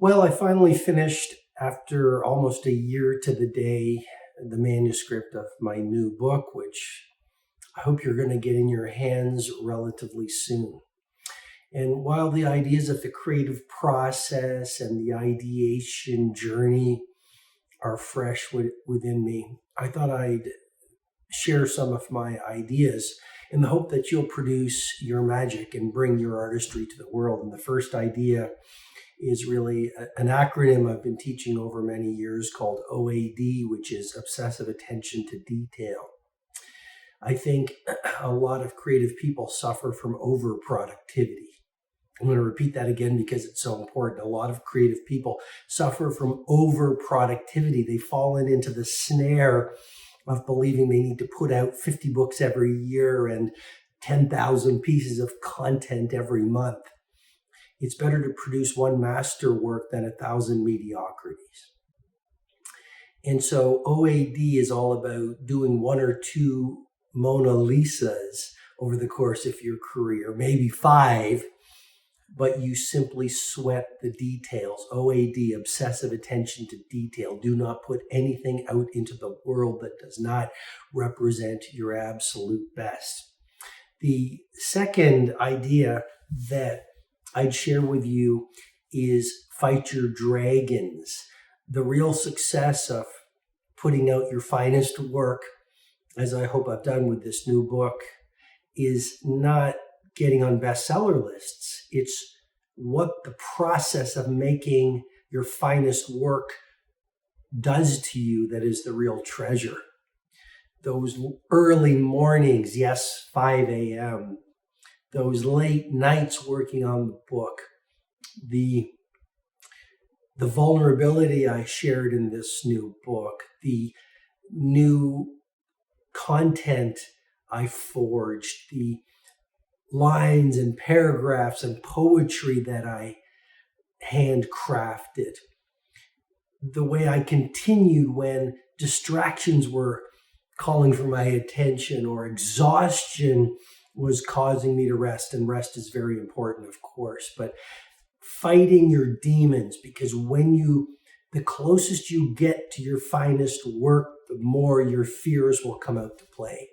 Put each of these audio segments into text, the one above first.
Well, I finally finished, after almost a year to the day, the manuscript of my new book, which I hope you're going to get in your hands relatively soon. And while the ideas of the creative process and the ideation journey are fresh within me, I thought I'd share some of my ideas in the hope that you'll produce your magic and bring your artistry to the world. And the first idea is really an acronym I've been teaching over many years called OAD, which is Obsessive Attention to Detail. I think a lot of creative people suffer from overproductivity. I'm going to repeat that again because it's so important. A lot of creative people suffer from overproductivity. They've fallen into the snare of believing they need to put out 50 books every year and 10,000 pieces of content every month. It's better to produce one masterwork than 1,000 mediocrities. And so OAD is all about doing one or two Mona Lisas over the course of your career, maybe 5, but you simply sweat the details. OAD, obsessive attention to detail. Do not put anything out into the world that does not represent your absolute best. The second idea that I'd share with you is fight your dragons. The real success of putting out your finest work, as I hope I've done with this new book, is not getting on bestseller lists. It's what the process of making your finest work does to you that is the real treasure. Those early mornings, yes, 5 a.m., those late nights working on the book, the vulnerability I shared in this new book, the new content I forged, the lines and paragraphs and poetry that I handcrafted, the way I continued when distractions were calling for my attention or exhaustion was causing me to rest, and rest is very important, of course, but fighting your demons, because the closest you get to your finest work, the more your fears will come out to play.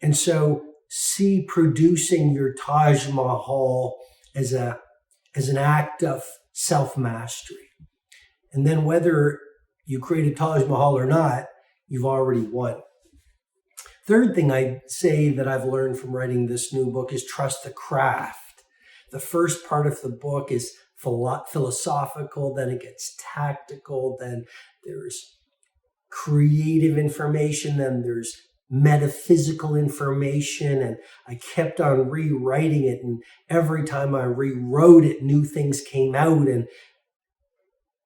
And so see producing your Taj Mahal as an act of self-mastery. And then whether you create a Taj Mahal or not, you've already won. Third thing I'd say that I've learned from writing this new book is trust the craft. The first part of the book is philosophical, then it gets tactical, then there's creative information, then there's metaphysical information, and I kept on rewriting it, and every time I rewrote it, new things came out, and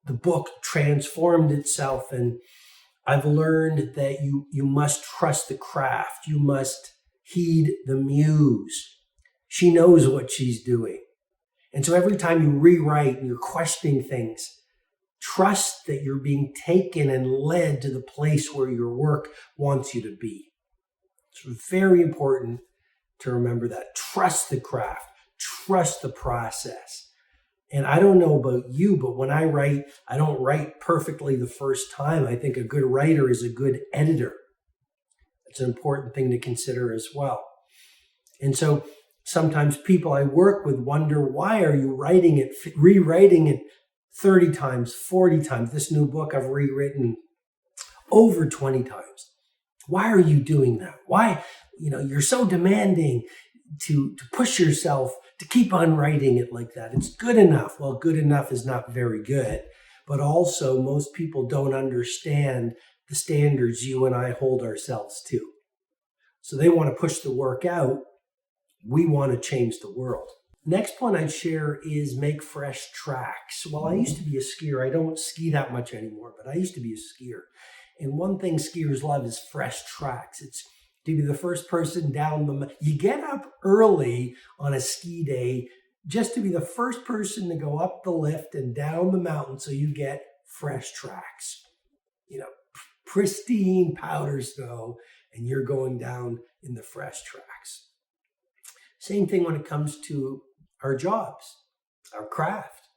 the book transformed itself. And I've learned that you must trust the craft. You must heed the muse. She knows what she's doing. And so every time you rewrite and you're questioning things, trust that you're being taken and led to the place where your work wants you to be. It's very important to remember that. Trust the craft. Trust the process. And I don't know about you, but when I write, I don't write perfectly the first time. I think a good writer is a good editor. It's an important thing to consider as well. And so sometimes people I work with wonder, why are you rewriting it 30 times, 40 times? This new book I've rewritten over 20 times. Why are you doing that? Why, you're so demanding to push yourself to keep on writing it like that. It's good enough. Well, good enough is not very good, but also most people don't understand the standards you and I hold ourselves to. So they want to push the work out. We want to change the world. Next point I'd share is make fresh tracks. Well, I used to be a skier. I don't ski that much anymore, but I used to be a skier. And one thing skiers love is fresh tracks. It's to be the first person down you get up early on a ski day just to be the first person to go up the lift and down the mountain so you get fresh tracks. Pristine powder snow, and you're going down in the fresh tracks. Same thing when it comes to our jobs, our craft.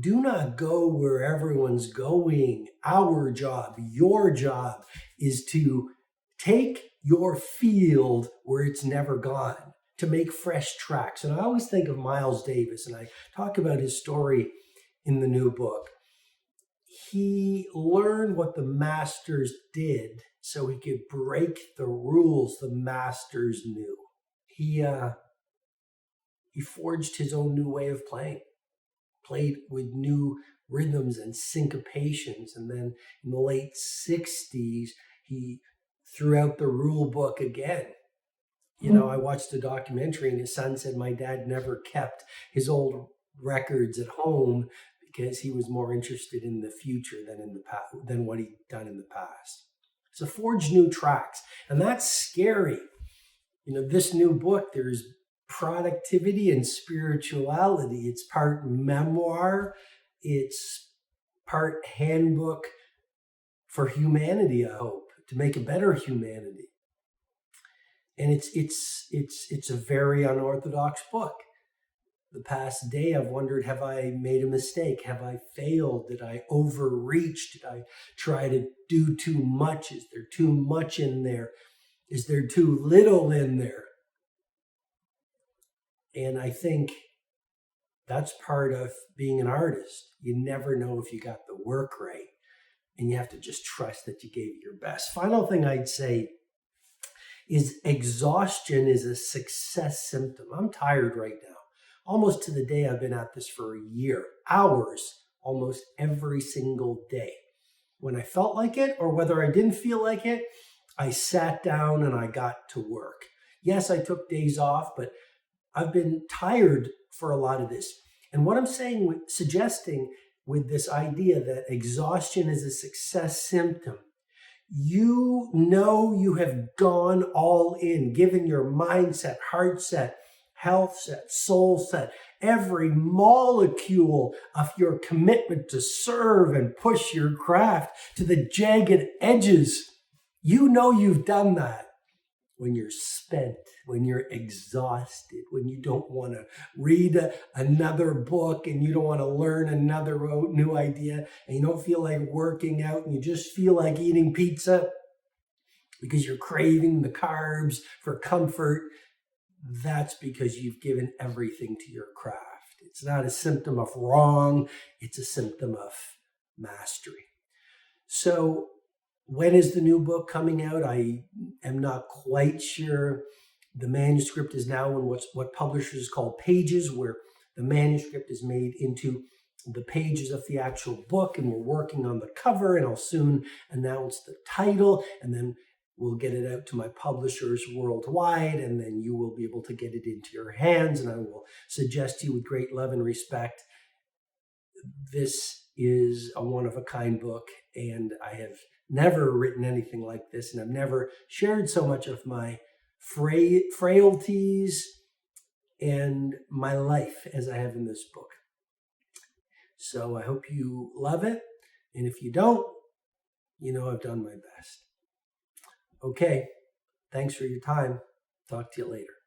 do not go where everyone's going. Our job, your job, is to take your field where it's never gone, to make fresh tracks. And I always think of Miles Davis, and I talk about his story in the new book. He learned what the masters did so he could break the rules the masters knew. He forged his own new way of playing, played with new rhythms and syncopations. And then in the late 60s, he threw out the rule book again. You know, I watched a documentary and his son said my dad never kept his old records at home because he was more interested in the future than in the past, than what he'd done in the past. So forge new tracks, and that's scary. You know, this new book, there's productivity and spirituality. It's part memoir, it's part handbook for humanity, I hope, to make a better humanity. And it's a very unorthodox book. The past day I've wondered, have I made a mistake? Have I failed? Did I overreach? Did I try to do too much? Is there too much in there? Is there too little in there? And I think that's part of being an artist. You never know if you got the work right, and you have to just trust that you gave it your best. Final thing I'd say is exhaustion is a success symptom. I'm tired right now. Almost to the day. I've been at this for a year, hours, almost every single day. When I felt like it or whether I didn't feel like it, I sat down and I got to work. Yes, I took days off, but I've been tired for a lot of this. And what I'm saying, suggesting with this idea that exhaustion is a success symptom, you know you have gone all in, given your mindset, heart set, health set, soul set, every molecule of your commitment to serve and push your craft to the jagged edges. You know you've done that when you're spent, when you're exhausted, when you don't want to read another book and you don't want to learn another new idea and you don't feel like working out and you just feel like eating pizza because you're craving the carbs for comfort. That's because you've given everything to your craft. It's not a symptom of wrong. It's a symptom of mastery. So when is the new book coming out? I am not quite sure. The manuscript is now in what publishers call pages, where the manuscript is made into the pages of the actual book, and we're working on the cover, and I'll soon announce the title, and then we'll get it out to my publishers worldwide, and then you will be able to get it into your hands, and I will suggest to you with great love and respect, this is a one-of-a-kind book, and I have never written anything like this, and I've never shared so much of my frailties and my life as I have in this book. So I hope you love it, and if you don't, you know I've done my best. Okay, thanks for your time. Talk to you later.